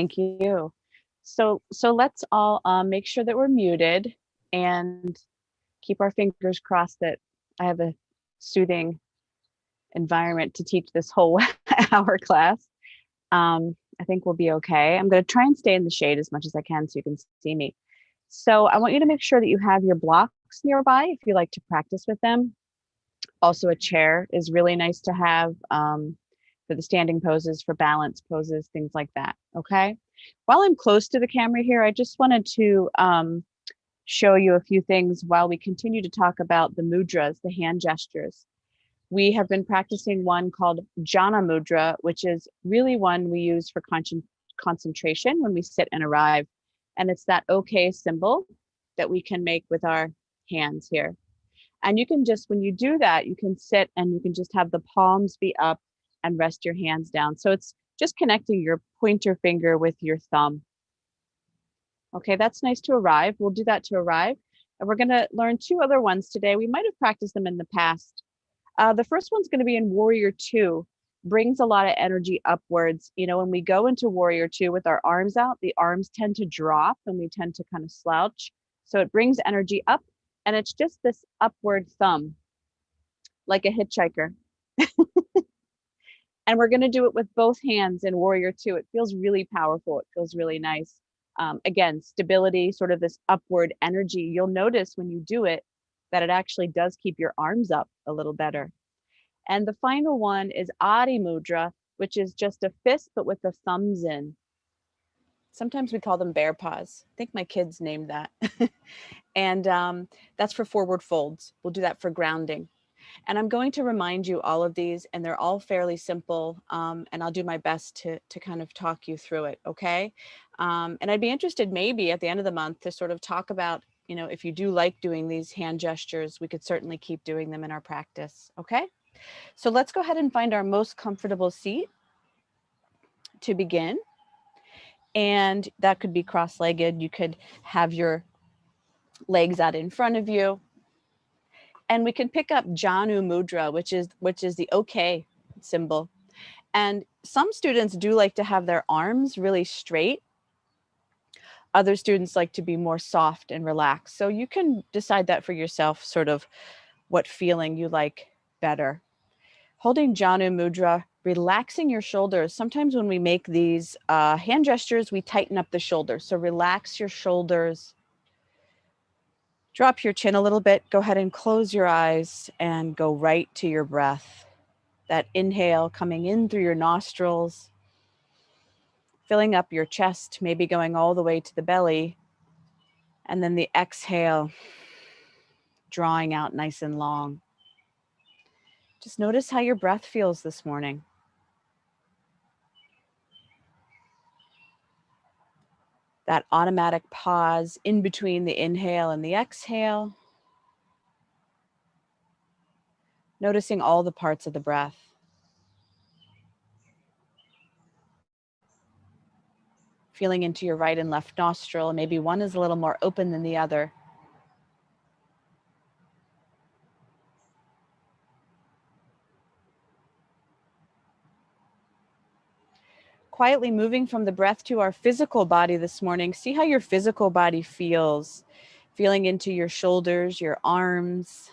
Thank you. So let's all make sure that we're muted and keep our fingers crossed that I have a soothing environment to teach this whole hour class. I think we'll be okay. I'm going to try and stay in the shade as much as I can so you can see me. So I want you to make sure that you have your blocks nearby if you like to practice with them. Also, a chair is really nice to have for the standing poses, for balance poses, things like that. Okay. While I'm close to the camera here, I just wanted to show you a few things while we continue to talk about the mudras, the hand gestures. We have been practicing one called Jhana Mudra, which is really one we use for concentration when we sit and arrive. And it's that okay symbol that we can make with our hands here. And you can just, when you do that, you can sit and you can just have the palms be up and rest your hands down. So it's just connecting your pointer finger with your thumb. Okay, that's nice to arrive. We'll do that to arrive. And we're going to learn two other ones today. We might have practiced them in the past. The first one's going to be in Warrior Two. Brings a lot of energy upwards. You know, when we go into Warrior Two with our arms out, the arms tend to drop and we tend to kind of slouch. So it brings energy up, and it's just this upward thumb, like a hitchhiker. And we're going to do it with both hands in Warrior Two. It feels really powerful. It feels really nice. Again, stability, sort of this upward energy. You'll notice when you do it that it actually does keep your arms up a little better. And the final one is Adi Mudra, which is just a fist, but with the thumbs in. Sometimes we call them bear paws. I think my kids named that. And that's for forward folds. We'll do that for grounding. And I'm going to remind you all of these, and they're all fairly simple. And I'll do my best to kind of talk you through it, okay? And I'd be interested maybe at the end of the month to sort of talk about, you know, if you do like doing these hand gestures, we could certainly keep doing them in our practice, okay? So let's go ahead and find our most comfortable seat to begin. And that could be cross-legged. You could have your legs out in front of you. And we can pick up Jhana Mudra, which is the okay symbol. And some students do like to have their arms really straight. Other students like to be more soft and relaxed. So you can decide that for yourself, sort of what feeling you like better. Holding Jhana Mudra, relaxing your shoulders. Sometimes when we make these hand gestures, we tighten up the shoulders. So relax your shoulders. Drop your chin a little bit. Go ahead and close your eyes and go right to your breath. That inhale coming in through your nostrils, filling up your chest, maybe going all the way to the belly. And then the exhale, drawing out nice and long. Just notice how your breath feels this morning. That automatic pause in between the inhale and the exhale. Noticing all the parts of the breath. Feeling into your right and left nostril. Maybe one is a little more open than the other. Quietly moving from the breath to our physical body this morning. See how your physical body feels. Feeling into your shoulders, your arms,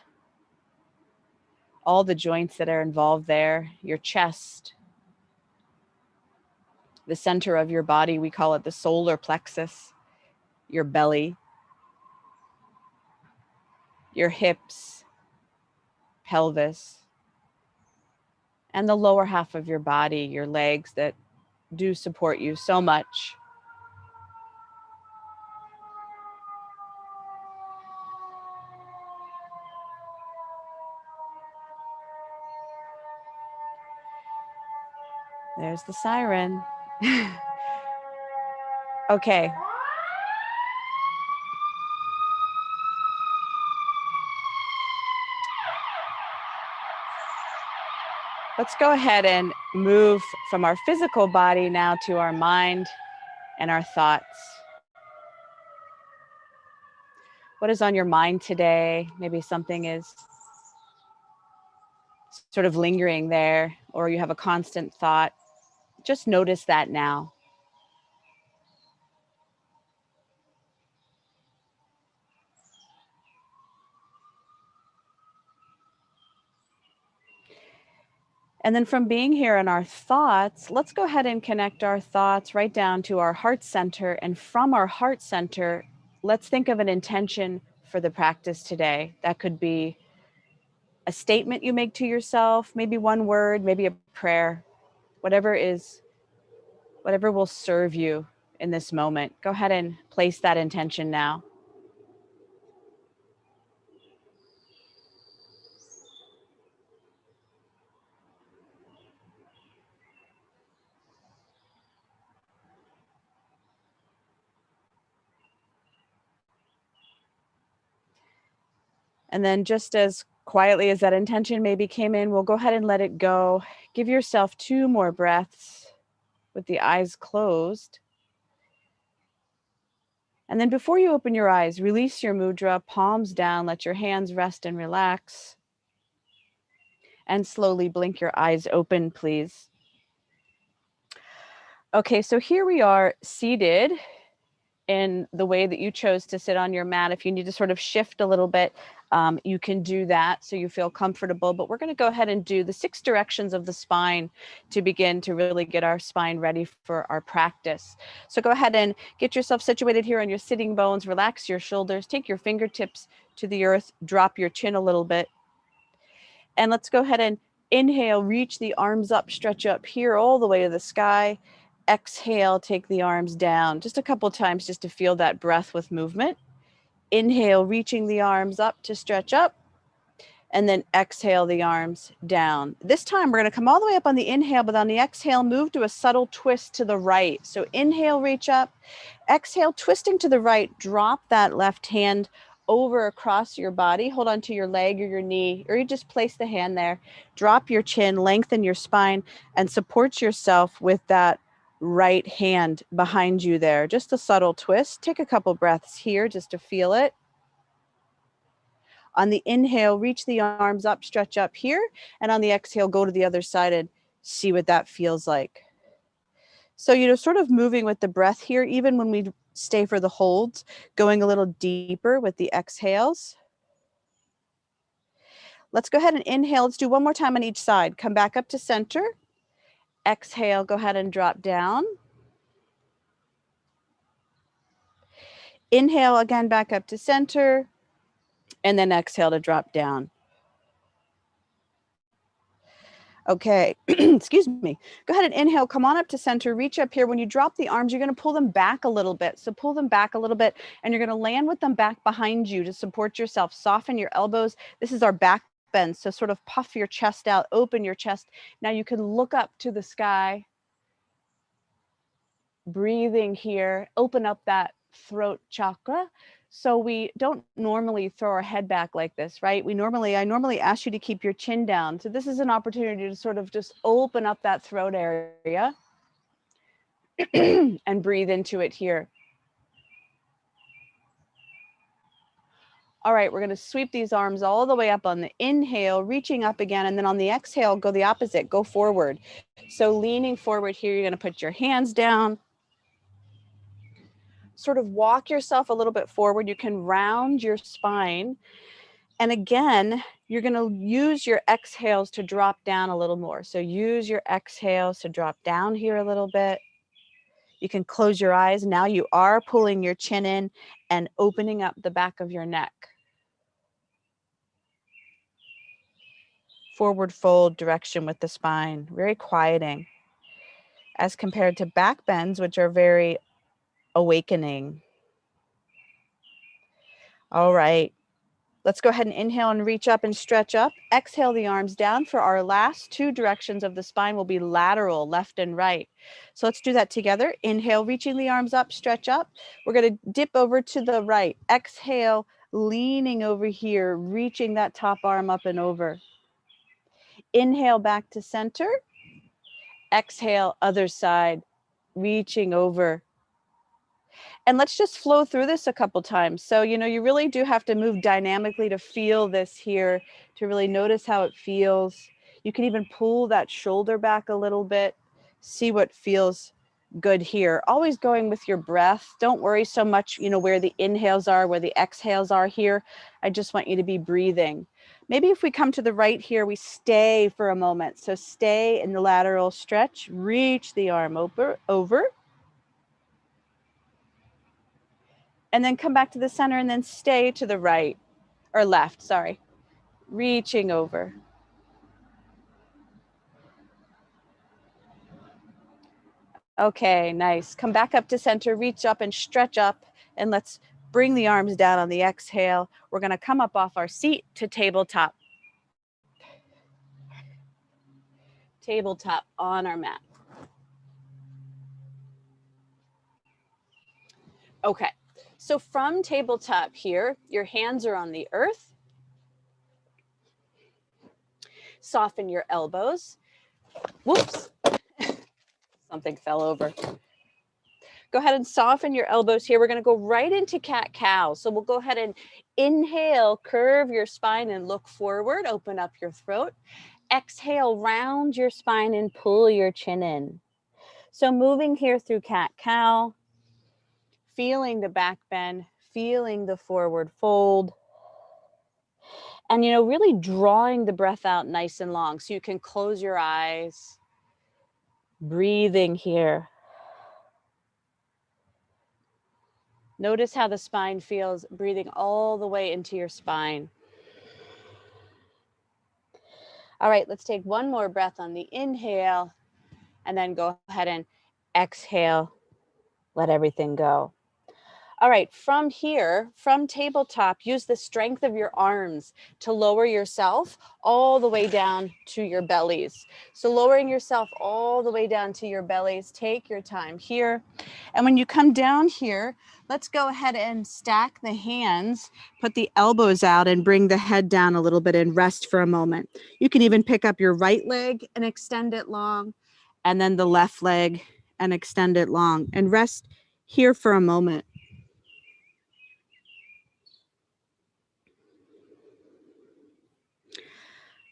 all the joints that are involved there, your chest, the center of your body, we call it the solar plexus, your belly, your hips, pelvis, and the lower half of your body, your legs that do support you so much. There's the siren. Okay. Let's go ahead and move from our physical body now to our mind and our thoughts. What is on your mind today? Maybe something is sort of lingering there, or you have a constant thought. Just notice that now. And then from being here in our thoughts, let's go ahead and connect our thoughts right down to our heart center. And from our heart center, let's think of an intention for the practice today. That could be a statement you make to yourself, maybe one word, maybe a prayer, whatever will serve you in this moment. Go ahead and place that intention now. And then just as quietly as that intention maybe came in, we'll go ahead and let it go. Give yourself 2 more breaths with the eyes closed. And then before you open your eyes, release your mudra, palms down, let your hands rest and relax. And slowly blink your eyes open, please. Okay, so here we are seated in the way that you chose to sit on your mat. If you need to sort of shift a little bit, you can do that so you feel comfortable. But we're going to go ahead and do the 6 directions of the spine to begin to really get our spine ready for our practice. So go ahead and get yourself situated here on your sitting bones. Relax your shoulders. Take your fingertips to the earth. Drop your chin a little bit. And let's go ahead and inhale, reach the arms up, stretch up here all the way to the sky. Exhale, take the arms down just a couple times just to feel that breath with movement. Inhale, reaching the arms up to stretch up, and then exhale the arms down. This time we're going to come all the way up on the inhale, but on the exhale, move to a subtle twist to the right. So inhale, reach up, exhale, twisting to the right, drop that left hand over across your body, hold on to your leg or your knee, or you just place the hand there, drop your chin, lengthen your spine, and support yourself with that right hand behind you there. Just a subtle twist. Take a couple breaths here just to feel it. On the inhale, reach the arms up, stretch up here. And on the exhale, go to the other side and see what that feels like. So, sort of moving with the breath here, even when we stay for the holds, going a little deeper with the exhales. Let's go ahead and inhale. Let's do one more time on each side. Come back up to center. Exhale, go ahead and drop down. Inhale again, back up to center, and then exhale to drop down. Okay, excuse me. Go ahead and inhale, come on up to center, reach up here. When you drop the arms, you're gonna pull them back a little bit. So pull them back a little bit, and you're gonna land with them back behind you to support yourself. Soften your elbows. This is our back bend, so sort of puff your chest out, open your chest. Now you can look up to the sky. Breathing here, open up that throat chakra. So we don't normally throw our head back like this, right? I normally ask you to keep your chin down. So this is an opportunity to sort of just open up that throat area and breathe into it here. All right, we're going to sweep these arms all the way up on the inhale, reaching up again. And then on the exhale, go the opposite, go forward. So leaning forward here, you're going to put your hands down. Sort of walk yourself a little bit forward. You can round your spine. And again, you're going to use your exhales to drop down a little more. So use your exhales to drop down here a little bit. You can close your eyes. Now you are pulling your chin in and opening up the back of your neck. Forward fold direction with the spine, very quieting. As compared to back bends, which are very awakening. All right. Let's go ahead and inhale and reach up and stretch up. Exhale the arms down. For our last 2 directions of the spine will be lateral, left and right. So let's do that together. Inhale, reaching the arms up, stretch up. We're going to dip over to the right. Exhale, leaning over here, reaching that top arm up and over. Inhale back to center. Exhale, other side, reaching over. And let's just flow through this a couple times. So, you really do have to move dynamically to feel this here, to really notice how it feels. You can even pull that shoulder back a little bit, see what feels good here. Always going with your breath. Don't worry so much, where the inhales are, where the exhales are here. I just want you to be breathing. Maybe if we come to the right here, we stay for a moment. So stay in the lateral stretch, reach the arm over, and then come back to the center and then stay to the right or left, sorry, reaching over. Okay, nice. Come back up to center, reach up and stretch up, and let's bring the arms down on the exhale. We're gonna come up off our seat to tabletop. Tabletop on our mat. Okay, so from tabletop here, your hands are on the earth. Soften your elbows. Whoops, something fell over. Go ahead and soften your elbows here. We're gonna go right into cat-cow. So we'll go ahead and inhale, curve your spine and look forward, open up your throat. Exhale, round your spine and pull your chin in. So moving here through cat-cow, feeling the back bend, feeling the forward fold. And, really drawing the breath out nice and long so you can close your eyes. Breathing here. Notice how the spine feels, breathing all the way into your spine. All right, let's take one more breath on the inhale and then go ahead and exhale. Let everything go. All right, from here, from tabletop, use the strength of your arms to lower yourself all the way down to your bellies. So lowering yourself all the way down to your bellies, take your time here. And when you come down here, let's go ahead and stack the hands, put the elbows out and bring the head down a little bit and rest for a moment. You can even pick up your right leg and extend it long, and then the left leg and extend it long, and rest here for a moment.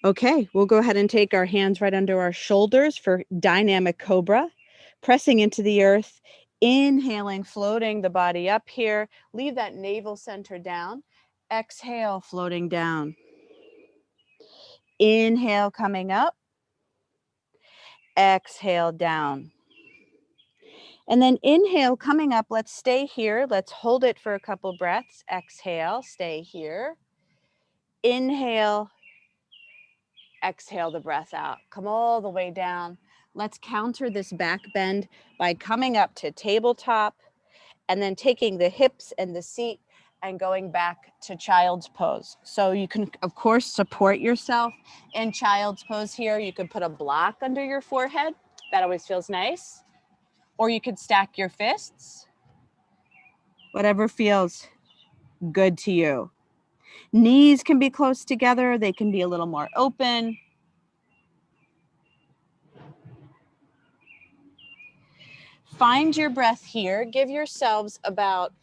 Okay, we'll go ahead and take our hands right under our shoulders for dynamic cobra, pressing into the earth, inhaling, floating the body up here. Leave that navel center down. Exhale, floating down. Inhale, coming up. Exhale, down. And then inhale, coming up. Let's stay here. Let's hold it for a couple breaths. Exhale, stay here. Inhale. Exhale the breath out. Come all the way down. Let's counter this back bend by coming up to tabletop and then taking the hips and the seat and going back to child's pose. So you can, of course, support yourself in child's pose here. You could put a block under your forehead. That always feels nice. Or you could stack your fists. Whatever feels good to you. Knees can be close together. They can be a little more open. Find your breath here. Give yourselves about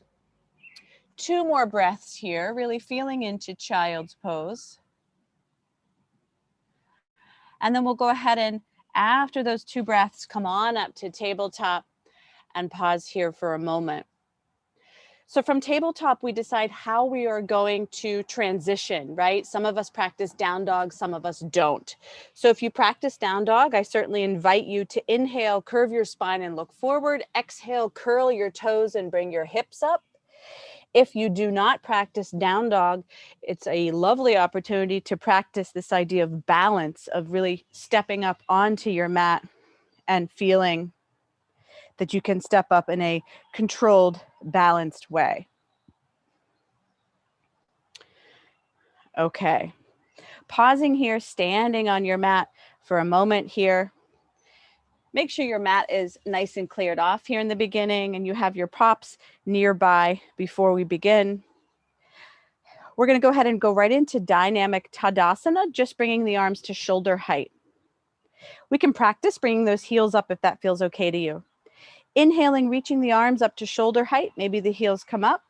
2 more breaths here, really feeling into child's pose. And then we'll go ahead and after those 2 breaths, come on up to tabletop and pause here for a moment. So from tabletop, we decide how we are going to transition, right? Some of us practice down dog, some of us don't. So if you practice down dog, I certainly invite you to inhale, curve your spine and look forward. Exhale, curl your toes and bring your hips up. If you do not practice down dog, it's a lovely opportunity to practice this idea of balance, of really stepping up onto your mat and feeling that you can step up in a controlled, balanced way. Okay, pausing here, standing on your mat for a moment here. Make sure your mat is nice and cleared off here in the beginning and you have your props nearby before we begin. We're going to go ahead and go right into dynamic Tadasana, just bringing the arms to shoulder height. We can practice bringing those heels up if that feels okay to you. Inhaling, reaching the arms up to shoulder height. Maybe the heels come up.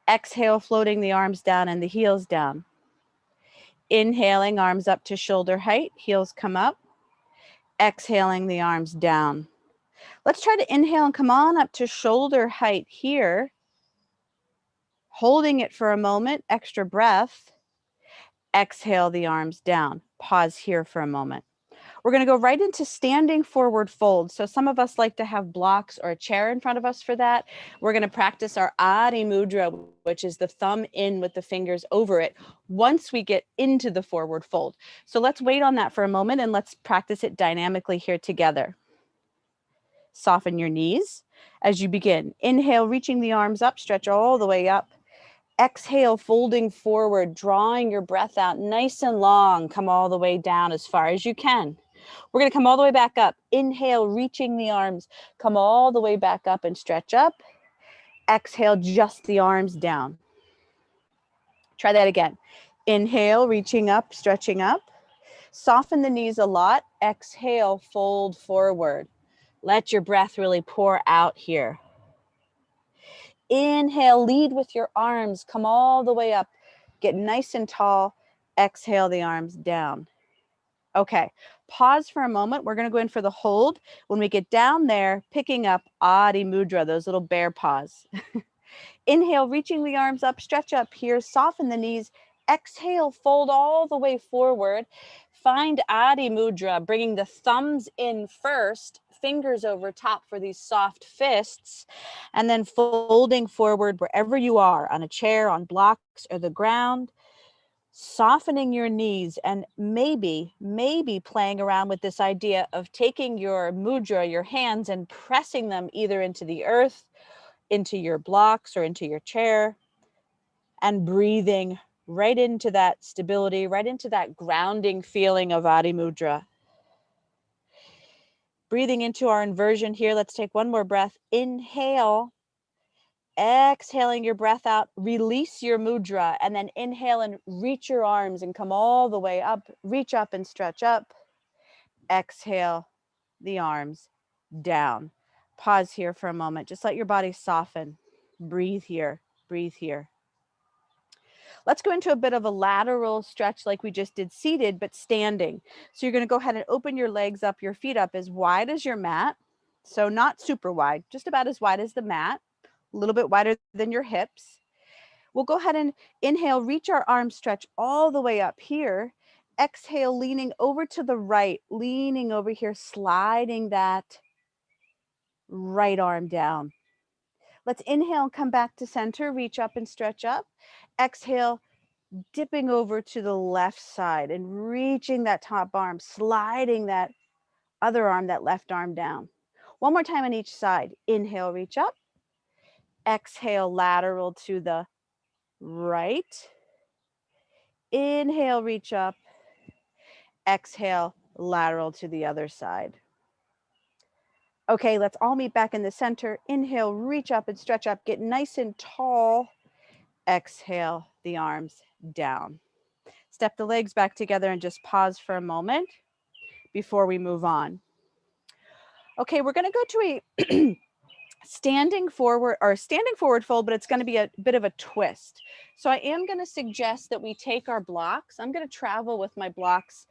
Exhale, floating the arms down and the heels down. Inhaling, arms up to shoulder height, heels come up. Exhaling, the arms down. Let's try to inhale and come on up to shoulder height here. Holding it for a moment, extra breath. Exhale the arms down. Pause here for a moment. We're going to go right into standing forward fold. So some of us like to have blocks or a chair in front of us for that. We're going to practice our Adi Mudra, which is the thumb in with the fingers over it, once we get into the forward fold. So let's wait on that for a moment and let's practice it dynamically here together. Soften your knees as you begin. Inhale, reaching the arms up, stretch all the way up. Exhale, folding forward, drawing your breath out nice and long. Come all the way down as far as you can. We're going to come all the way back up. Inhale, reaching the arms. Come all the way back up and stretch up. Exhale, just the arms down. Try that again. Inhale, reaching up, stretching up. Soften the knees a lot. Exhale, fold forward. Let your breath really pour out here. Inhale, lead with your arms. Come all the way up. Get nice and tall. Exhale the arms down. Okay, pause for a moment. We're going to go in for the hold. When we get down there, picking up Adi Mudra, those little bear paws. Inhale, reaching the arms up, stretch up here, soften the knees. Exhale, fold all the way forward. Find Adi Mudra, bringing the thumbs in first, fingers over top for these soft fists, and then folding forward wherever you are, on a chair, on blocks, or the ground. Softening your knees and maybe playing around with this idea of taking your mudra, your hands, and pressing them either into the earth, into your blocks, or into your chair, and breathing right into that stability, right into that grounding feeling of Adi Mudra. Breathing into our inversion here. Let's take one more breath. Inhale. Exhaling your breath out, release your mudra, and then inhale and reach your arms and come all the way up, reach up and stretch up. Exhale the arms down. Pause here for a moment. Just let your body soften. Breathe here, breathe here. Let's go into a bit of a lateral stretch like we just did seated, but standing. So you're going to go ahead and open your legs up, your feet up as wide as your mat. So not super wide, just about as wide as the mat. A little bit wider than your hips. We'll go ahead and inhale, reach our arms, stretch all the way up here. Exhale, leaning over to the right, leaning over here, sliding that right arm down. Let's inhale, come back to center, reach up and stretch up. Exhale, dipping over to the left side and reaching that top arm, sliding that other arm, that left arm down. One more time on each side. Inhale, reach up. Exhale, lateral to the right. Inhale, reach up. Exhale, lateral to the other side. Okay, let's all meet back in the center. Inhale, reach up and stretch up. Get nice and tall. Exhale, the arms down. Step the legs back together and just pause for a moment before we move on. Okay, we're going to go to a standing forward fold, but it's going to be a bit of a twist. So I am going to suggest that we take our blocks. I'm going to travel with my blocks,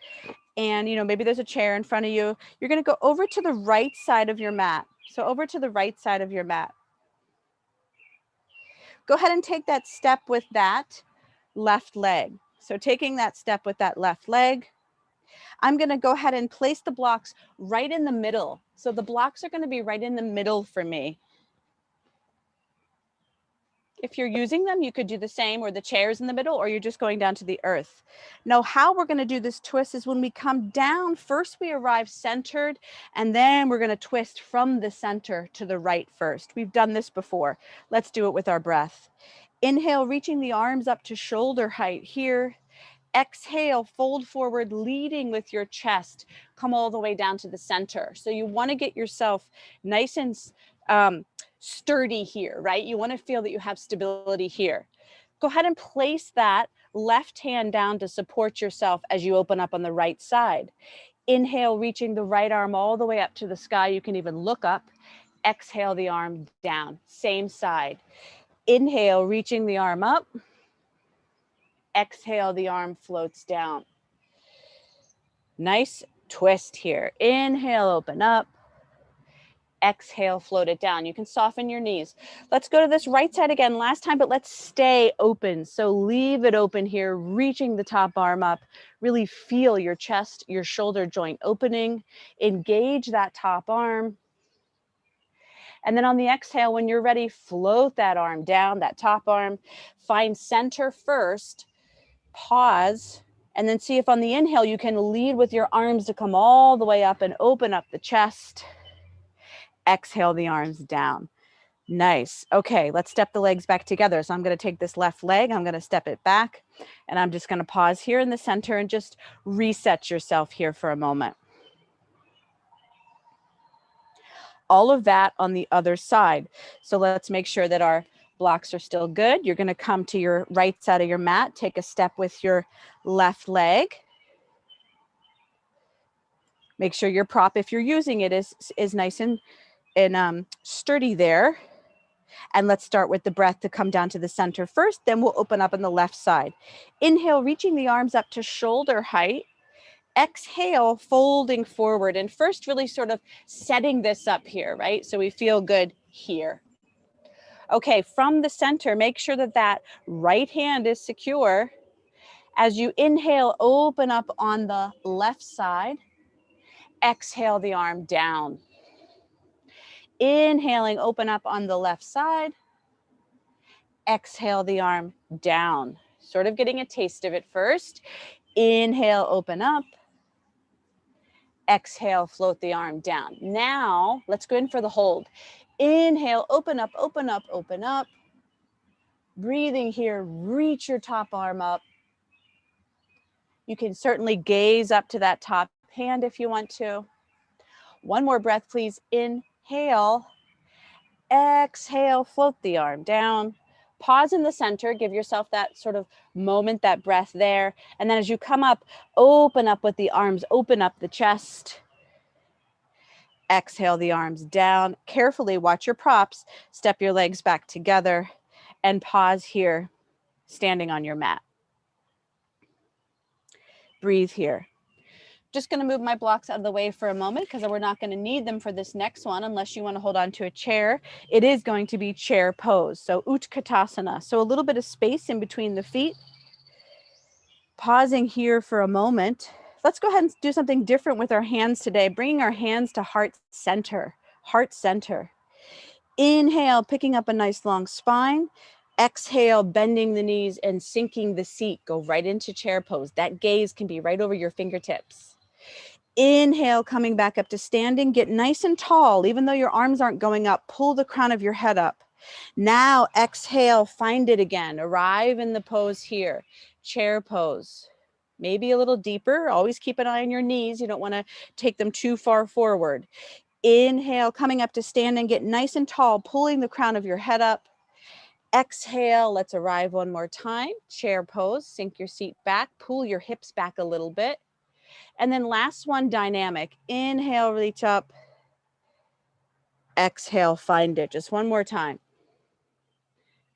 and maybe there's a chair in front of you. You're going to go over to the right side of your mat. So over to the right side of your mat. Go ahead and take that step with that left leg. So taking that step with that left leg, I'm going to go ahead and place the blocks right in the middle. So the blocks are going to be right in the middle for me. If you're using them, you could do the same, or the chairs in the middle, or you're just going down to the earth. Now, how we're going to do this twist is when we come down, first we arrive centered, and then we're going to twist from the center to the right first. We've done this before. Let's do it with our breath. Inhale, reaching the arms up to shoulder height here. Exhale, fold forward, leading with your chest. Come all the way down to the center. So you want to get yourself nice and sturdy here, right? You want to feel that you have stability here. Go ahead and place that left hand down to support yourself as you open up on the right side. Inhale, reaching the right arm all the way up to the sky. You can even look up. Exhale the arm down, same side. Inhale, reaching the arm up. Exhale, the arm floats down. Nice twist here. Inhale, open up. Exhale, float it down. You can soften your knees. Let's go to this right side again, last time, but let's stay open. So leave it open here, reaching the top arm up. Really feel your chest, your shoulder joint opening. Engage that top arm. And then on the exhale, when you're ready, float that arm down, that top arm. Find center first. Pause. And then see if on the inhale, you can lead with your arms to come all the way up and open up the chest. Exhale the arms down. Nice. Okay, let's step the legs back together. So I'm going to take this left leg, I'm going to step it back, and I'm just going to pause here in the center and just reset yourself here for a moment. All of that on the other side. So let's make sure that our blocks are still good. You're going to come to your right side of your mat, take a step with your left leg. Make sure your prop, if you're using it, is nice and sturdy there. And let's start with the breath to come down to the center first, then we'll open up on the left side. Inhale, reaching the arms up to shoulder height. Exhale, folding forward, and first really sort of setting this up here, right? So we feel good here. Okay, from the center, make sure that that right hand is secure. As you inhale, open up on the left side. Exhale the arm down. Inhaling, open up on the left side. Exhale the arm down. Sort of getting a taste of it first. Inhale, open up. Exhale, float the arm down. Now, let's go in for the hold. Inhale, open up, open up, open up. Breathing here, reach your top arm up. You can certainly gaze up to that top hand if you want to. One more breath, please. Inhale. Exhale, float the arm down. Pause in the center, give yourself that sort of moment, that breath there. And then as you come up, open up with the arms, open up the chest. Exhale the arms down. Carefully watch your props, step your legs back together, and pause here, standing on your mat. Breathe here. Just going to move my blocks out of the way for a moment because we're not going to need them for this next one unless you want to hold on to a chair. It is going to be chair pose, so Utkatasana. So a little bit of space in between the feet. Pausing here for a moment. Let's go ahead and do something different with our hands today, bringing our hands to heart center, heart center. Inhale, picking up a nice long spine. Exhale, bending the knees and sinking the seat. Go right into chair pose. That gaze can be right over your fingertips. Inhale, coming back up to standing. Get nice and tall. Even though your arms aren't going up, pull the crown of your head up. Now exhale, find it again. Arrive in the pose here. Chair pose. Maybe a little deeper. Always keep an eye on your knees. You don't want to take them too far forward. Inhale, coming up to standing. Get nice and tall, pulling the crown of your head up. Exhale, let's arrive one more time. Chair pose, sink your seat back, pull your hips back a little bit. And then last one, dynamic. Inhale, reach up. Exhale, find it. Just one more time.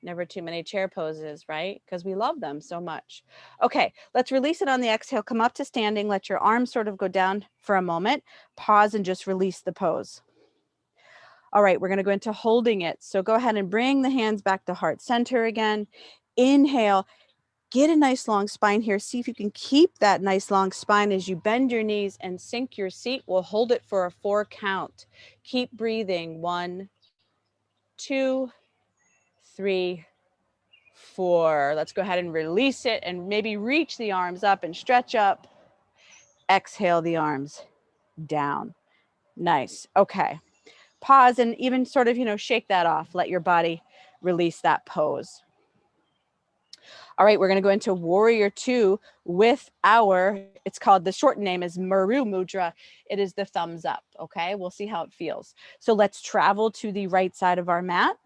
Never too many chair poses, right? Because we love them so much. Okay, let's release it on the exhale. Come up to standing. Let your arms sort of go down for a moment. Pause and just release the pose. All right, we're going to go into holding it. So go ahead and bring the hands back to heart center again. Inhale. Get a nice long spine here. See if you can keep that nice long spine as you bend your knees and sink your seat. We'll hold it for a 4 count. Keep breathing. 1, 2, 3, 4. Let's go ahead and release it and maybe reach the arms up and stretch up. Exhale the arms down. Nice. Okay. Pause and even sort of, shake that off. Let your body release that pose. All right, we're going to go into warrior 2 with it's called, the short name is Maru Mudra. It is the thumbs up. Okay, we'll see how it feels. So let's travel to the right side of our mat.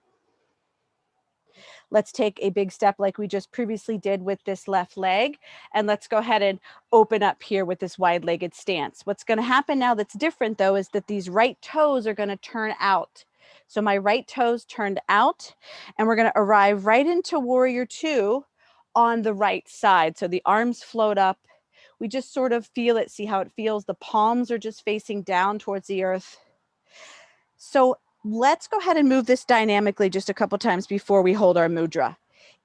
Let's take a big step like we just previously did with this left leg. And let's go ahead and open up here with this wide-legged stance. What's going to happen now that's different though is that these right toes are going to turn out. So my right toes turned out and we're going to arrive right into warrior 2 on the right side. So the arms float up. We just sort of feel it, see how it feels. The palms are just facing down towards the earth. So let's go ahead and move this dynamically just a couple times before we hold our mudra.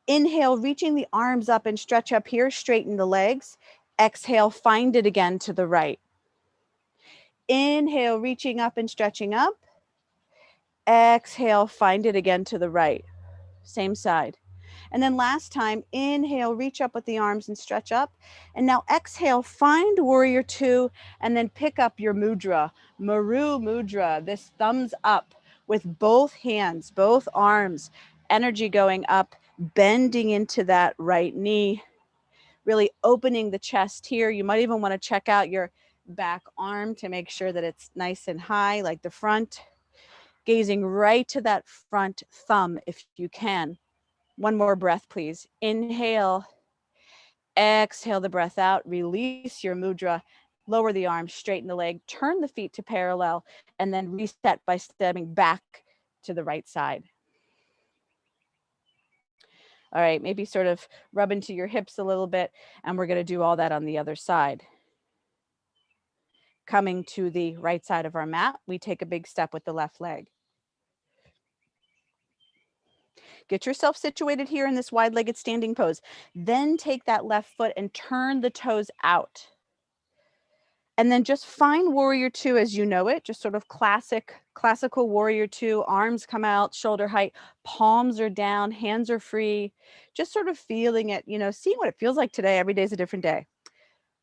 Inhale, reaching the arms up and stretch up here, straighten the legs. Exhale, find it again to the right. Inhale, reaching up and stretching up. Exhale, find it again to the right. Same side. And then last time, inhale, reach up with the arms and stretch up. And now exhale, find warrior two, and then pick up your mudra, Maru Mudra, this thumbs up with both hands, both arms, energy going up, bending into that right knee, really opening the chest here. You might even want to check out your back arm to make sure that it's nice and high, like the front, gazing right to that front thumb if you can. One more breath, please. Inhale, exhale the breath out, release your mudra, lower the arms, straighten the leg, turn the feet to parallel, and then reset by stepping back to the right side. All right, maybe sort of rub into your hips a little bit, and we're gonna do all that on the other side. Coming to the right side of our mat, we take a big step with the left leg. Get yourself situated here in this wide-legged standing pose. Then take that left foot and turn the toes out. And then just find warrior two as you know it, just sort of classical warrior two, arms come out, shoulder height, palms are down, hands are free, just sort of feeling it, you know, seeing what it feels like today. Every day is a different day.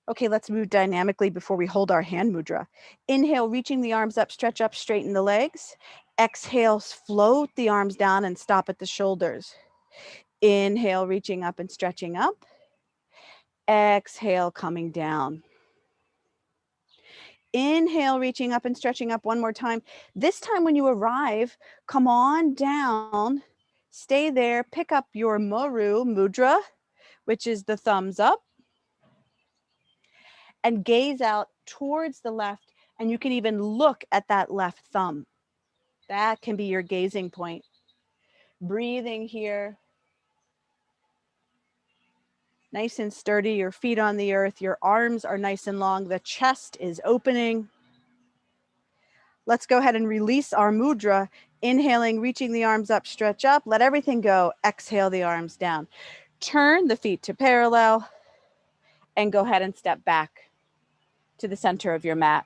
Okay, let's move dynamically before we hold our hand mudra. Inhale, reaching the arms up, stretch up, straighten the legs. Exhale, float the arms down and stop at the shoulders. Inhale, reaching up and stretching up. Exhale, coming down. Inhale, reaching up and stretching up one more time. This time when you arrive, come on down, stay there, pick up your Maru Mudra, which is the thumbs up, and gaze out towards the left, and you can even look at that left thumb. That can be your gazing point. Breathing here. Nice and sturdy, your feet on the earth, your arms are nice and long, the chest is opening. Let's go ahead and release our mudra. Inhaling, reaching the arms up, stretch up, let everything go. Exhale the arms down. Turn the feet to parallel and go ahead and step back to the center of your mat.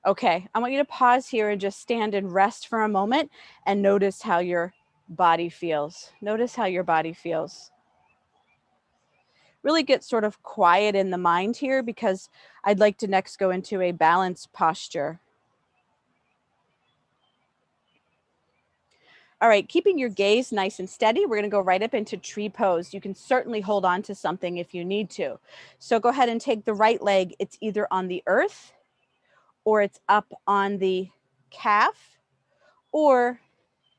Okay, I want you to pause here and just stand and rest for a moment and notice how your body feels. Notice how your body feels. Really get sort of quiet in the mind here because I'd like to next go into a balanced posture. All right, keeping your gaze nice and steady, we're gonna go right up into tree pose. You can certainly hold on to something if you need to. So go ahead and take the right leg. It's either on the earth or it's up on the calf, or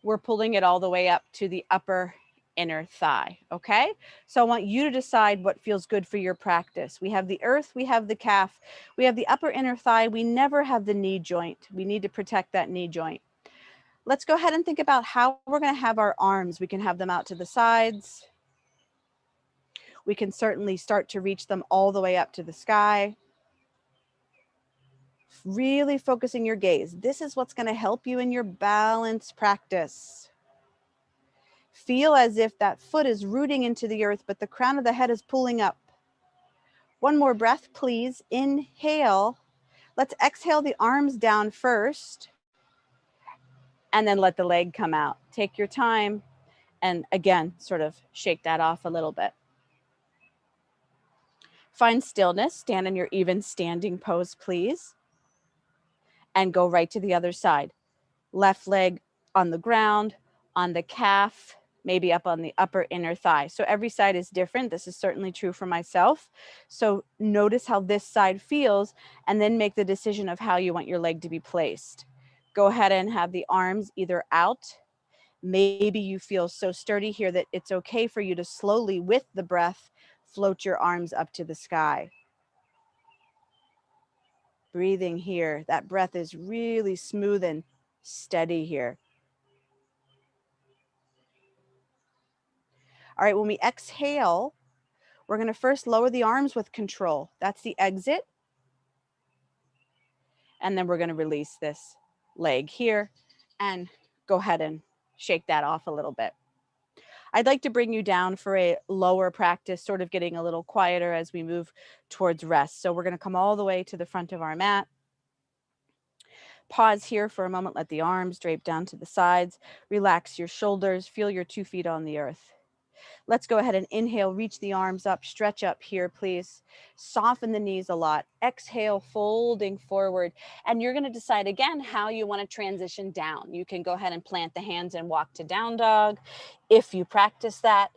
we're pulling it all the way up to the upper inner thigh, okay? So I want you to decide what feels good for your practice. We have the earth, we have the calf, we have the upper inner thigh, we never have the knee joint. We need to protect that knee joint. Let's go ahead and think about how we're gonna have our arms. We can have them out to the sides. We can certainly start to reach them all the way up to the sky. Really focusing your gaze. This is what's gonna help you in your balance practice. Feel as if that foot is rooting into the earth, but the crown of the head is pulling up. One more breath, please. Inhale. Let's exhale the arms down first, and then let the leg come out. Take your time, and again, sort of shake that off a little bit. Find stillness, stand in your even standing pose, please, and go right to the other side. Left leg on the ground, on the calf, maybe up on the upper inner thigh. So every side is different. This is certainly true for myself. So notice how this side feels and then make the decision of how you want your leg to be placed. Go ahead and have the arms either out. Maybe you feel so sturdy here that it's okay for you to slowly, with the breath, float your arms up to the sky. Breathing here. That breath is really smooth and steady here. All right, when we exhale, we're gonna first lower the arms with control. That's the exit. And then we're going to release this leg here and go ahead and shake that off a little bit. I'd like to bring you down for a lower practice, sort of getting a little quieter as we move towards rest. So we're going to come all the way to the front of our mat. Pause here for a moment, let the arms drape down to the sides, relax your shoulders, feel your 2 feet on the earth. Let's go ahead and inhale, reach the arms up, stretch up here, please. Soften the knees a lot. Exhale, folding forward. And you're going to decide again how you want to transition down. You can go ahead and plant the hands and walk to down dog. If you practice that,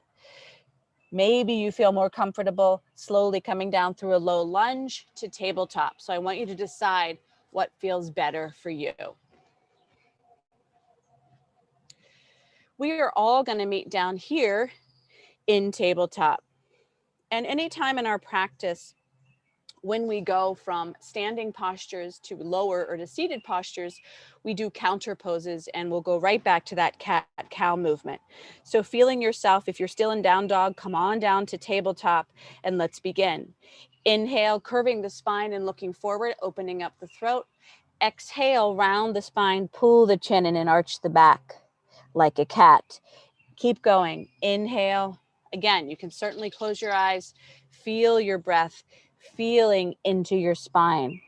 maybe you feel more comfortable slowly coming down through a low lunge to tabletop. So I want you to decide what feels better for you. We are all going to meet down here in tabletop. And anytime in our practice, when we go from standing postures to lower or to seated postures, we do counter poses and we'll go right back to that cat-cow movement. So feeling yourself, if you're still in down dog, come on down to tabletop and let's begin. Inhale, curving the spine and looking forward, opening up the throat. Exhale, round the spine, pull the chin in and arch the back like a cat. Keep going. Inhale. Again, you can certainly close your eyes, feel your breath, feeling into your spine.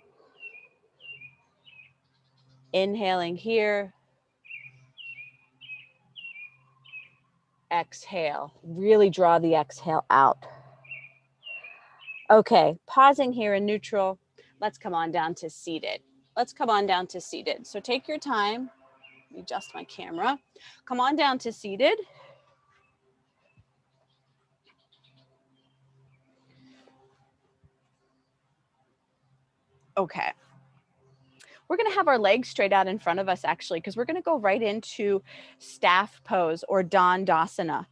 Inhaling here. Exhale. Really draw the exhale out. Okay, pausing here in neutral. Let's come on down to seated. Let's come on down to seated. So take your time. Let me adjust my camera. Come on down to seated. Okay. We're going to have our legs straight out in front of us actually, because we're going to go right into staff pose or Dandasana.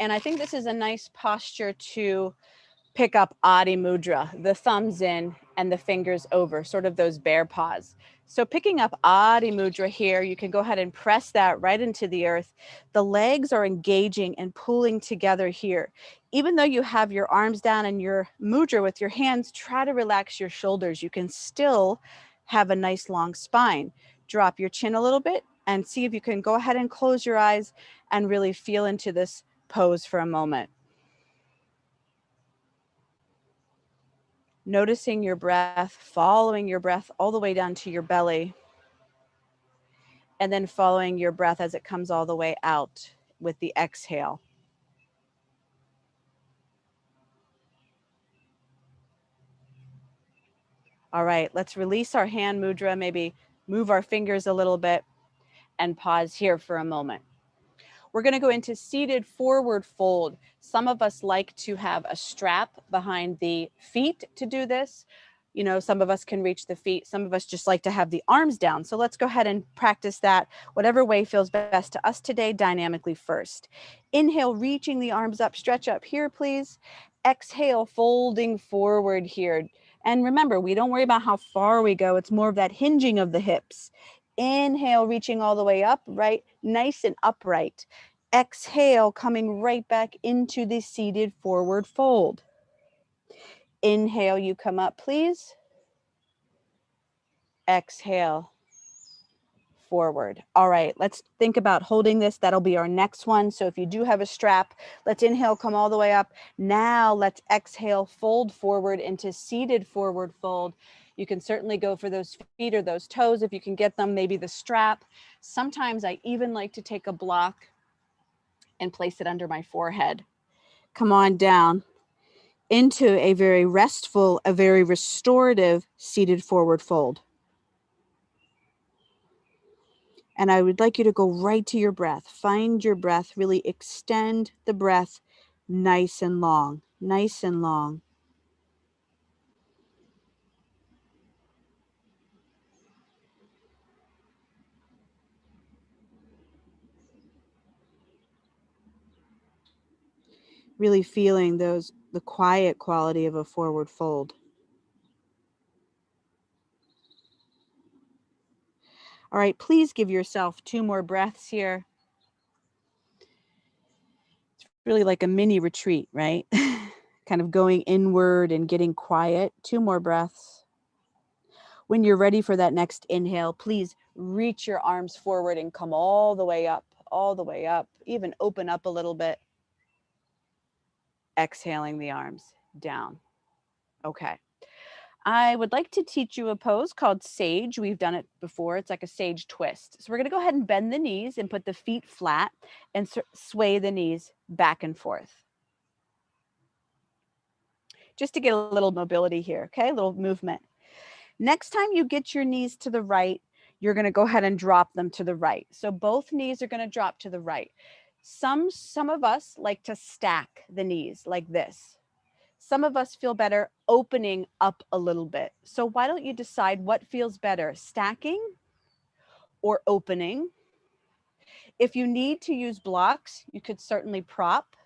And I think this is a nice posture to pick up Adi Mudra, the thumbs in and the fingers over, sort of those bear paws. So picking up Adi Mudra here, you can go ahead and press that right into the earth. The legs are engaging and pulling together here. Even though you have your arms down and your mudra with your hands, try to relax your shoulders. You can still have a nice long spine. Drop your chin a little bit and see if you can go ahead and close your eyes and really feel into this pose for a moment. Noticing your breath, following your breath all the way down to your belly, and then following your breath as it comes all the way out with the exhale. All right, let's release our hand mudra, maybe move our fingers a little bit and pause here for a moment. We're going to go into seated forward fold. Some of us like to have a strap behind the feet to do this. You know, some of us can reach the feet. Some of us just like to have the arms down. So let's go ahead and practice that whatever way feels best to us today, dynamically first. Inhale, reaching the arms up, stretch up here, please. Exhale, folding forward here. And remember, we don't worry about how far we go. It's more of that hinging of the hips. Inhale, reaching all the way up, right? Nice and upright. Exhale, coming right back into the seated forward fold. Inhale, you come up, please. Exhale, forward. All right, let's think about holding this. That'll be our next one. So if you do have a strap, let's inhale, come all the way up. Now let's exhale, fold forward into seated forward fold. You can certainly go for those feet or those toes if you can get them, maybe the strap. Sometimes I even like to take a block and place it under my forehead. Come on down into a very restful, a very restorative seated forward fold. And I would like you to go right to your breath. Find your breath, really extend the breath nice and long, nice and long. Really feeling the quiet quality of a forward fold. All right, please give yourself 2 more breaths here. It's really like a mini retreat, right? Kind of going inward and getting quiet. 2 more breaths. When you're ready for that next inhale, please reach your arms forward and come all the way up, even open up a little bit. Exhaling the arms down. Okay. I would like to teach you a pose called sage. We've done it before. It's like a sage twist. So we're going to go ahead and bend the knees and put the feet flat and sway the knees back and forth. Just to get a little mobility here, okay? A little movement. Next time you get your knees to the right, you're going to go ahead and drop them to the right. So both knees are going to drop to the right. Some of us like to stack the knees like this. Some of us feel better opening up a little bit. So why don't you decide what feels better, stacking or opening? If you need to use blocks, you could certainly prop.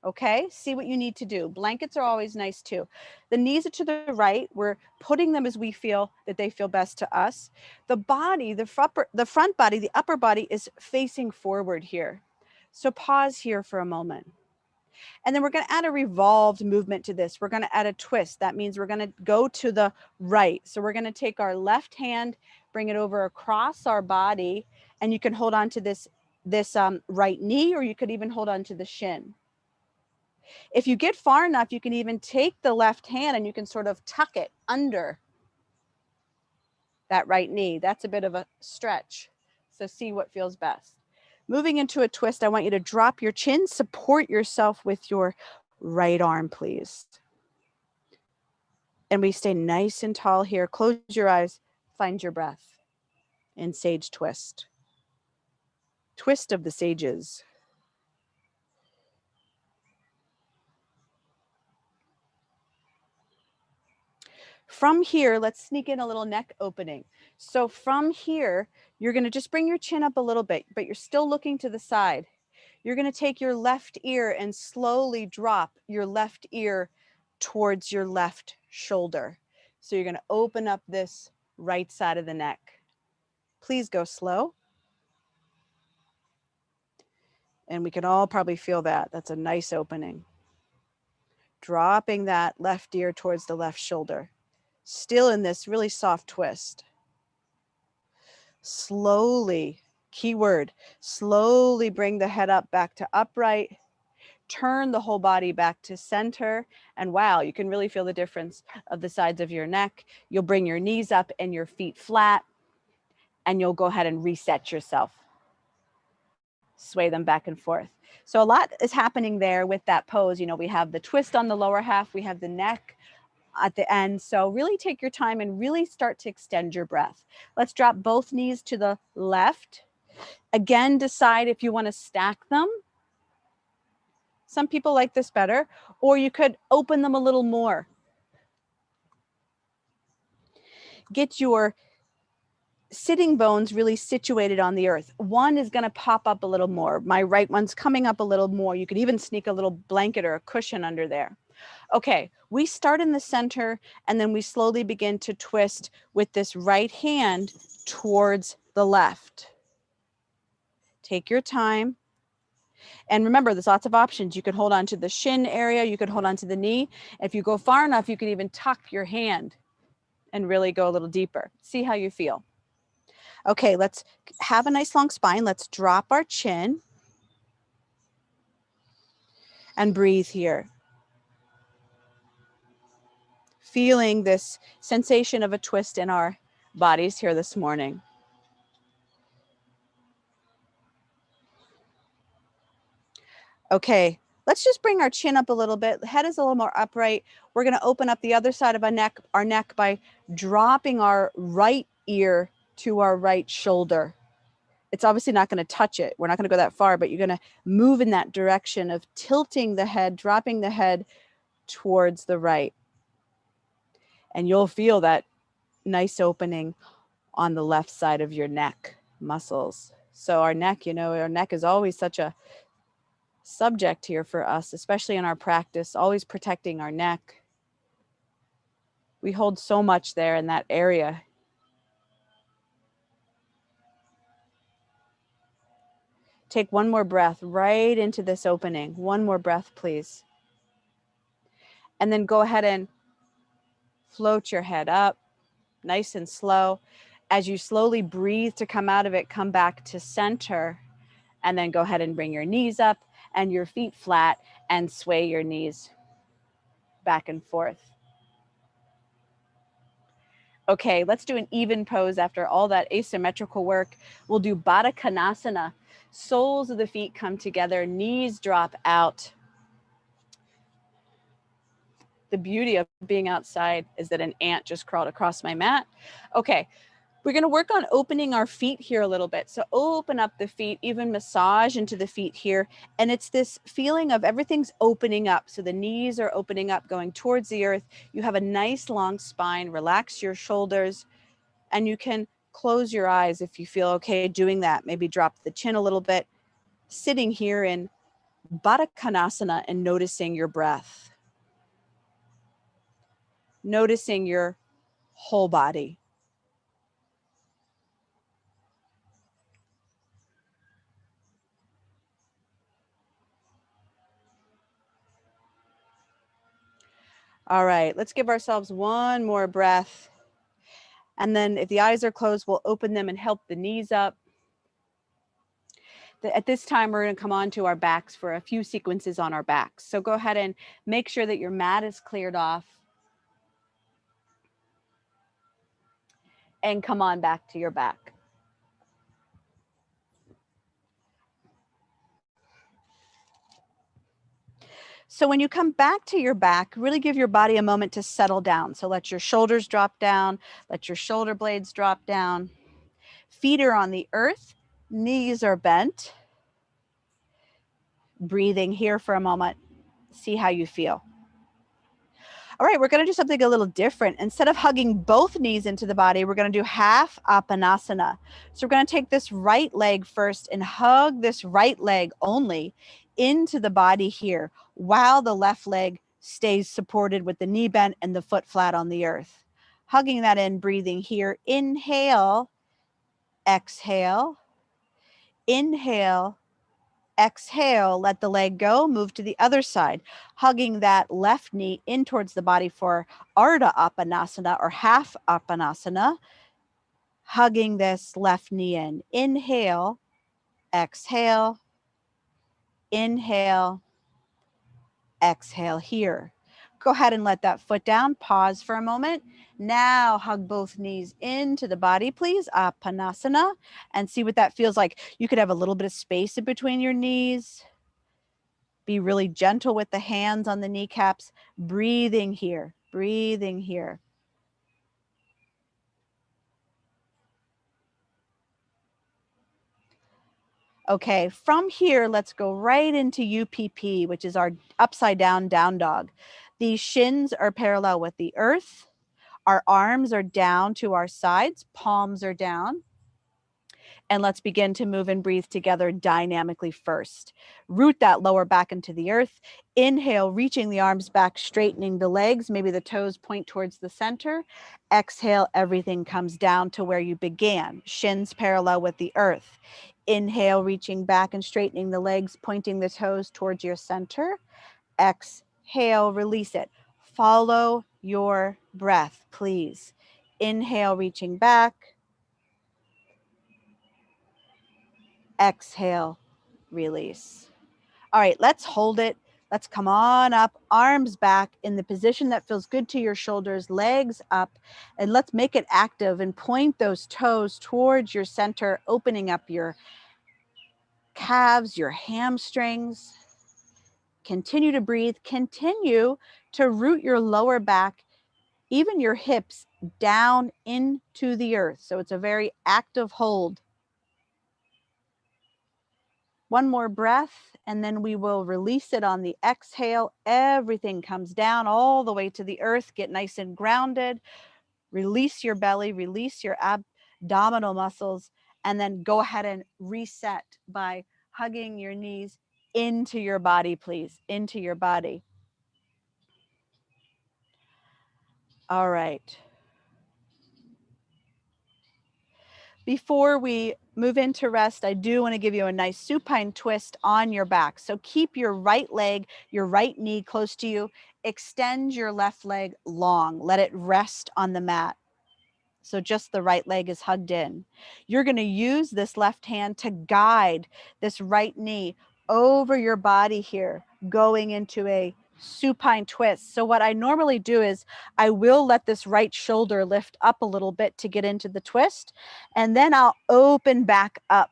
Okay, see what you need to do. Blankets are always nice too. The knees are to the right. We're putting them as we feel that they feel best to us. The body, the front body, the upper body is facing forward here. So pause here for a moment. And then we're going to add a revolved movement to this. We're going to add a twist. That means we're going to go to the right. So we're going to take our left hand, bring it over across our body, and you can hold on to this right knee, or you could even hold on to the shin. If you get far enough, you can even take the left hand and you can sort of tuck it under that right knee. That's a bit of a stretch. So see what feels best. Moving into a twist, I want you to drop your chin, support yourself with your right arm, please. And we stay nice and tall here. Close your eyes, find your breath in sage twist. Twist of the sages. From here, let's sneak in a little neck opening. So from here, you're going to just bring your chin up a little bit, but you're still looking to the side. You're going to take your left ear and slowly drop your left ear towards your left shoulder. So you're going to open up this right side of the neck. Please go slow. And we can all probably feel that. That's a nice opening. Dropping that left ear towards the left shoulder. Still in this really soft twist. Slowly, keyword, slowly bring the head up back to upright. Turn the whole body back to center. And wow, you can really feel the difference of the sides of your neck. You'll bring your knees up and your feet flat, and you'll go ahead and reset yourself. Sway them back and forth. So a lot is happening there with that pose. You know, we have the twist on the lower half, we have the neck at the end. So really take your time and really start to extend your breath. Let's drop both knees to the left. Again, decide if you want to stack them. Some people like this better, or you could open them a little more. Get your sitting bones really situated on the earth. One is going to pop up a little more. My right one's coming up a little more. You could even sneak a little blanket or a cushion under there. Okay, we start in the center and then we slowly begin to twist with this right hand towards the left. Take your time. And remember, there's lots of options. You could hold on to the shin area. You could hold on to the knee. If you go far enough, you could even tuck your hand and really go a little deeper. See how you feel. Okay, let's have a nice long spine. Let's drop our chin and breathe here. Feeling this sensation of a twist in our bodies here this morning. Okay, let's just bring our chin up a little bit. The head is a little more upright. We're going to open up the other side of our neck by dropping our right ear to our right shoulder. It's obviously not going to touch it. We're not going to go that far, but you're going to move in that direction of tilting the head, dropping the head towards the right. And you'll feel that nice opening on the left side of your neck muscles. So our neck, you know, our neck is always such a subject here for us, especially in our practice, always protecting our neck. We hold so much there in that area. Take one more breath right into this opening. One more breath, please. And then go ahead and float your head up. nice and slow. As you slowly breathe to come out of it, come back to center, and then go ahead and bring your knees up and your feet flat and sway your knees back and forth. Okay, let's do an even pose after all that asymmetrical work. We'll do Baddha Konasana. Soles of the feet come together, knees drop out. The beauty of being outside is that an ant just crawled across my mat. Okay, we're gonna work on opening our feet here a little bit. So open up the feet, even massage into the feet here. And it's this feeling of everything's opening up. So the knees are opening up, going towards the earth. You have a nice long spine, relax your shoulders, and you can close your eyes if you feel okay doing that. Maybe drop the chin a little bit, sitting here in Baddha Konasana and noticing your breath, noticing your whole body. All right, let's give ourselves one more breath. And then if the eyes are closed, we'll open them and help the knees up. At this time, we're gonna come onto our backs for a few sequences on our backs. So go ahead and make sure that your mat is cleared off. And come on back to your back. So when you come back to your back, really give your body a moment to settle down. So let your shoulders drop down, let your shoulder blades drop down. Feet are on the earth, knees are bent. Breathing here for a moment. See how you feel. All right, we're gonna do something a little different. Instead of hugging both knees into the body, we're gonna do half Apanasana. So we're gonna take this right leg first and hug this right leg only into the body here, while the left leg stays supported with the knee bent and the foot flat on the earth. Hugging that in, breathing here. Inhale, exhale, inhale, exhale, let the leg go, move to the other side, hugging that left knee in towards the body for Ardha Apanasana or half Apanasana, hugging this left knee in. Inhale, exhale, inhale, exhale here. Go ahead and let that foot down, pause for a moment. Now hug both knees into the body, please, Apanasana, and see what that feels like. You could have a little bit of space in between your knees. Be really gentle with the hands on the kneecaps, breathing here, breathing here. Okay, from here, let's go right into UPP, which is our upside down down dog. These shins are parallel with the earth. Our arms are down to our sides, palms are down. And let's begin to move and breathe together dynamically first. Root that lower back into the earth. Inhale, reaching the arms back, straightening the legs. Maybe the toes point towards the center. Exhale, everything comes down to where you began, shins parallel with the earth. Inhale, reaching back and straightening the legs, pointing the toes towards your center. Exhale, release it. Follow your breath, please. Inhale, reaching back. Exhale, release. All right, let's hold it. Let's come on up, arms back in the position that feels good to your shoulders, legs up, and let's make it active and point those toes towards your center, opening up your calves, your hamstrings. Continue to breathe. Continue to root your lower back, even your hips, down into the earth. So it's a very active hold. One more breath, and then we will release it on the exhale. Everything comes down all the way to the earth. Get nice and grounded. Release your belly, release your abdominal muscles, and then go ahead and reset by hugging your knees into your body, please, into your body. All right. Before we move into rest, I do want to give you a nice supine twist on your back. So keep your right leg, your right knee close to you. Extend your left leg long. Let it rest on the mat. So just the right leg is hugged in. You're going to use this left hand to guide this right knee over your body here, going into a supine twist. So what I normally do is I will let this right shoulder lift up a little bit to get into the twist, and then I'll open back up.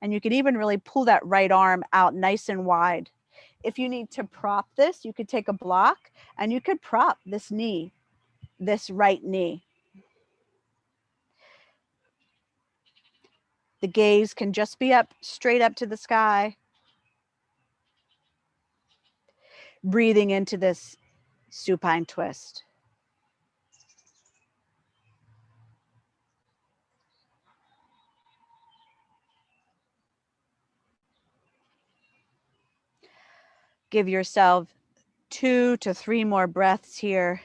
And you can even really pull that right arm out nice and wide. If you need to prop this, you could take a block and you could prop this knee, this right knee. The gaze can just be up, straight up to the sky. Breathing into this supine twist. Give yourself 2 to 3 more breaths here.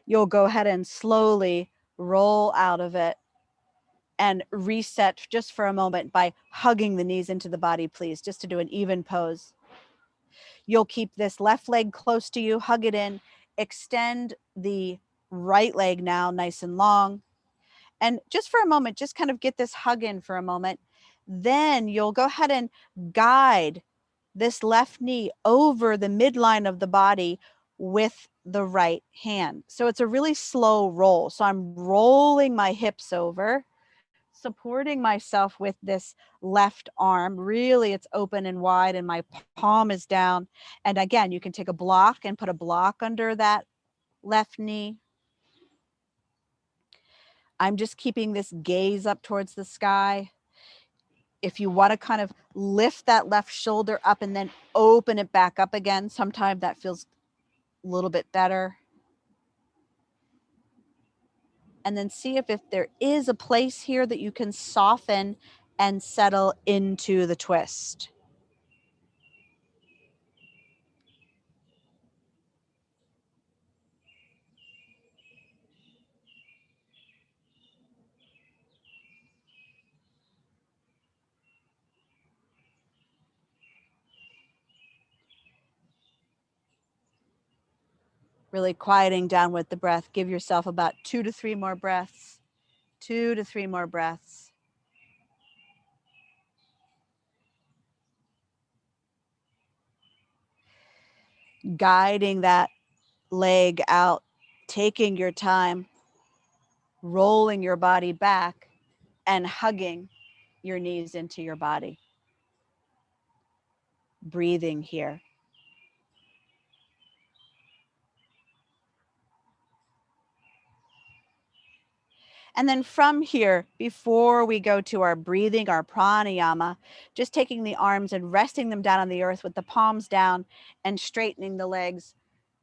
You'll go ahead and slowly roll out of it and reset just for a moment by hugging the knees into the body, please, just to do an even pose. You'll keep this left leg close to you, hug it in, extend the right leg now nice and long. And just for a moment, just kind of get this hug in for a moment. Then you'll go ahead and guide this left knee over the midline of the body with the right hand. So it's a really slow roll. So I'm rolling my hips over, supporting myself with this left arm. Really, it's open and wide, and my palm is down. And again, you can take a block and put a block under that left knee. I'm just keeping this gaze up towards the sky. If you want to kind of lift that left shoulder up and then open it back up again, sometimes that feels a little bit better. And then see if there is a place here that you can soften and settle into the twist. Really quieting down with the breath. Give yourself about 2 to 3 more breaths. 2 to 3 more breaths. Guiding that leg out, taking your time, rolling your body back, and hugging your knees into your body. Breathing here. And then from here, before we go to our breathing, our pranayama, just taking the arms and resting them down on the earth with the palms down and straightening the legs,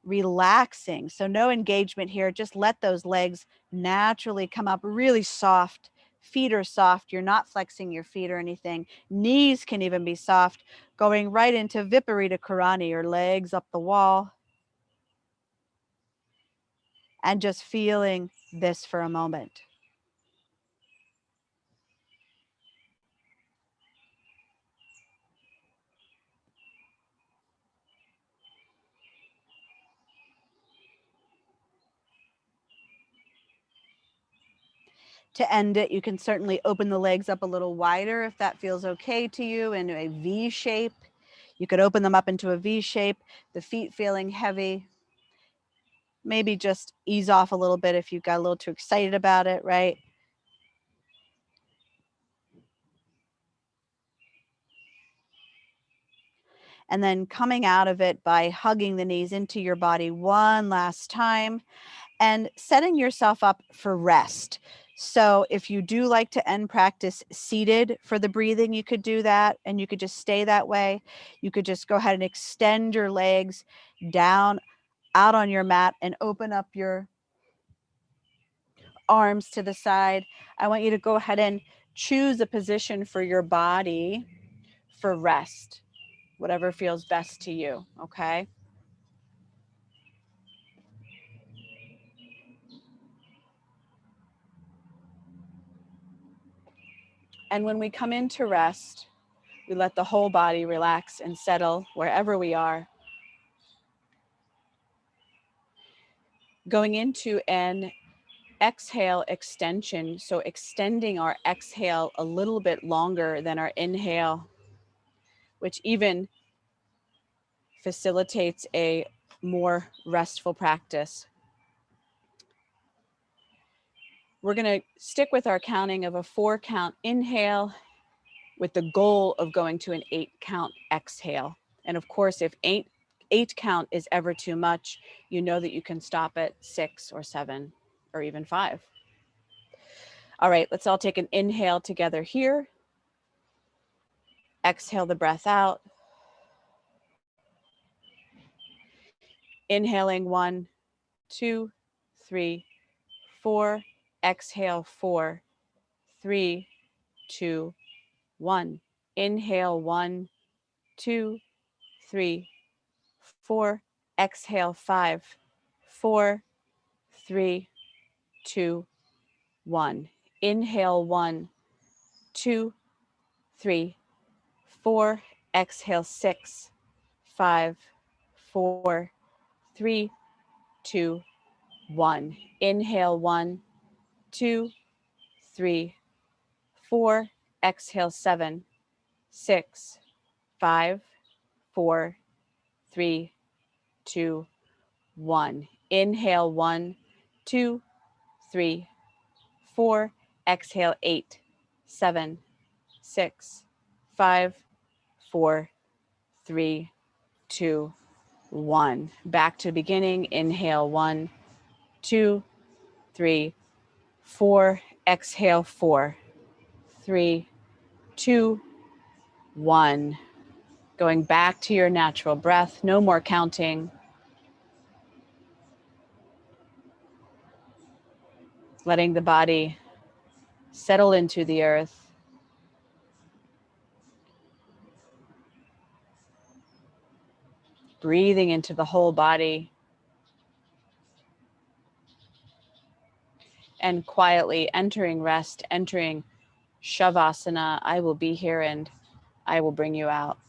relaxing. So no engagement here. Just let those legs naturally come up really soft. Feet are soft. You're not flexing your feet or anything. Knees can even be soft, going right into Viparita Karani, your legs up the wall. And just feeling this for a moment. To end it, you can certainly open the legs up a little wider if that feels okay to you, in a V shape. You could open them up into a V shape, the feet feeling heavy. Maybe just ease off a little bit if you got a little too excited about it, right? And then coming out of it by hugging the knees into your body one last time and setting yourself up for rest. So if you do like to end practice seated for the breathing, you could do that, and you could just stay that way. You could just go ahead and extend your legs down out on your mat and open up your arms to the side. I want you to go ahead and choose a position for your body for rest, whatever feels best to you, okay? And when we come into rest, we let the whole body relax and settle wherever we are. Going into an exhale extension, so extending our exhale a little bit longer than our inhale, which even facilitates a more restful practice. We're going to stick with our counting of a 4-count inhale with the goal of going to an 8-count exhale. And of course, if eight count is ever too much, you know that you can stop at 6 or 7 or even 5. All right, let's all take an inhale together here. Exhale the breath out. Inhaling 1, 2, 3, 4. Exhale 4, 3, 2, 1. Inhale 1, 2, 3, 4. Exhale 5, 4, 3, 2, 1. Inhale 1, 2, 3, 4. Exhale 6, 5, 4, 3, 2, 1. Inhale 1, 2, 3, 4. Exhale 7, 6, 5, 4, 3, 2, 1. Inhale 1, 2, 3, 4. Exhale 8, 7, 6, 5, 4, 3, 2, 1. Back to beginning. Inhale 1, 2, 3, 4. Exhale 4, 3, 2, 1. Going back to your natural breath. No more counting. Letting the body settle into the earth. Breathing into the whole body. And quietly entering rest, entering Shavasana. I will be here and I will bring you out.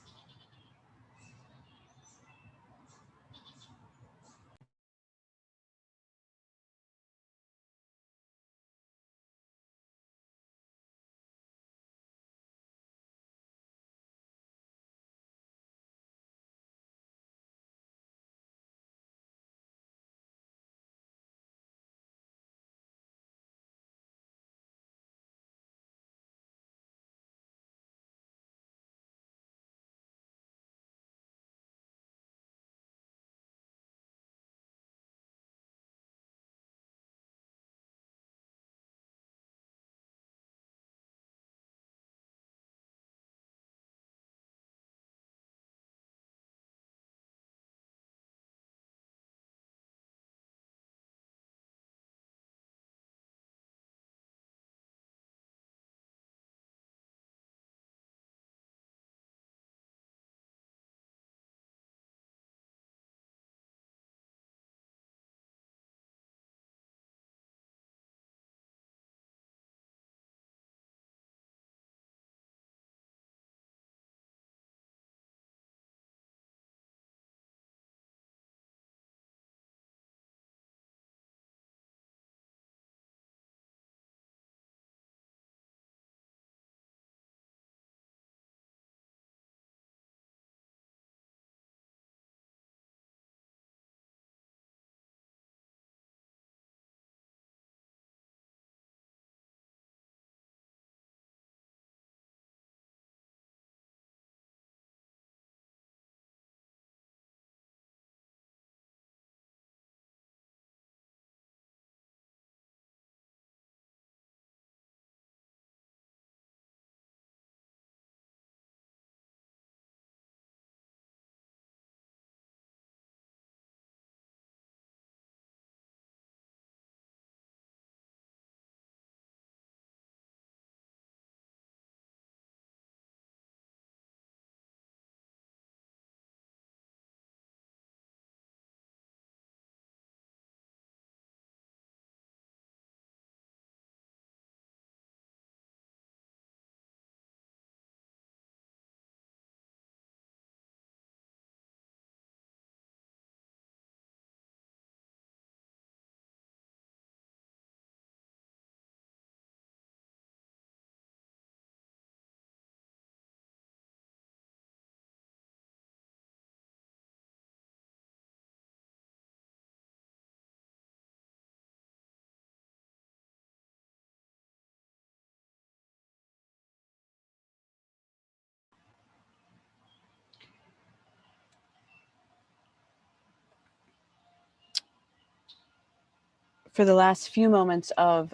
For the last few moments of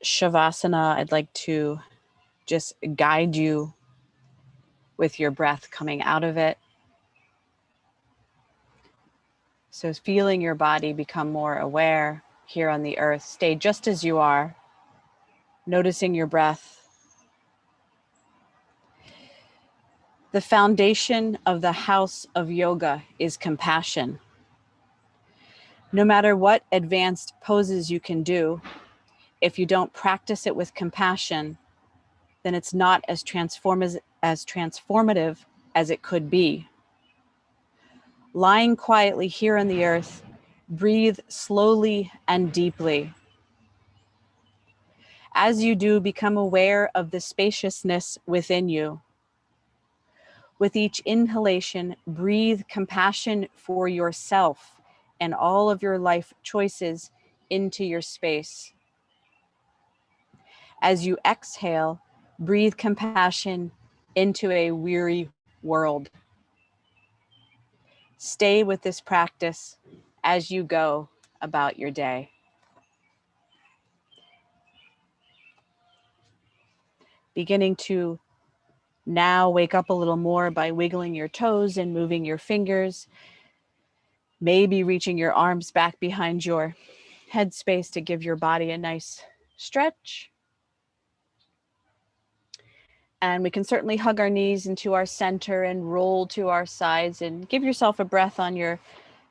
Shavasana, I'd like to just guide you with your breath coming out of it. So feeling your body become more aware here on the earth. Stay just as you are, noticing your breath. The foundation of the house of yoga is compassion. No matter what advanced poses you can do, if you don't practice it with compassion, then it's not as transformative as it could be. Lying quietly here on the earth, breathe slowly and deeply. As you do, become aware of the spaciousness within you. With each inhalation, breathe compassion for yourself and all of your life choices into your space. As you exhale, breathe compassion into a weary world. Stay with this practice as you go about your day. Beginning to now wake up a little more by wiggling your toes and moving your fingers, maybe reaching your arms back behind your head space to give your body a nice stretch. And we can certainly hug our knees into our center and roll to our sides and give yourself a breath on your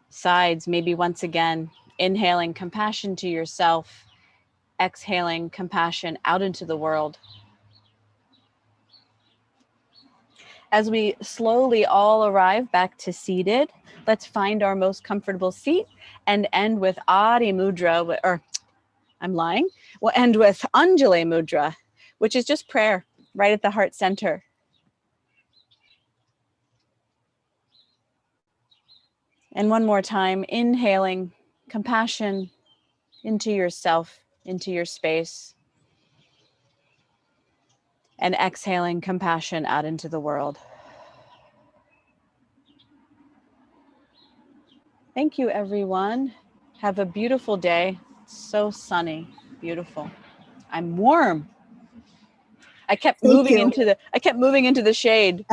sides. Maybe once again, inhaling compassion to yourself, exhaling compassion out into the world. As we slowly all arrive back to seated, let's find our most comfortable seat and end with Adi Mudra, or I'm lying. We'll end with Anjali Mudra, which is just prayer right at the heart center. And one more time, inhaling compassion into yourself, into your space, and exhaling compassion out into the world. Thank you, everyone. Have a beautiful day. It's so sunny, beautiful. I'm warm. I kept moving into the shade.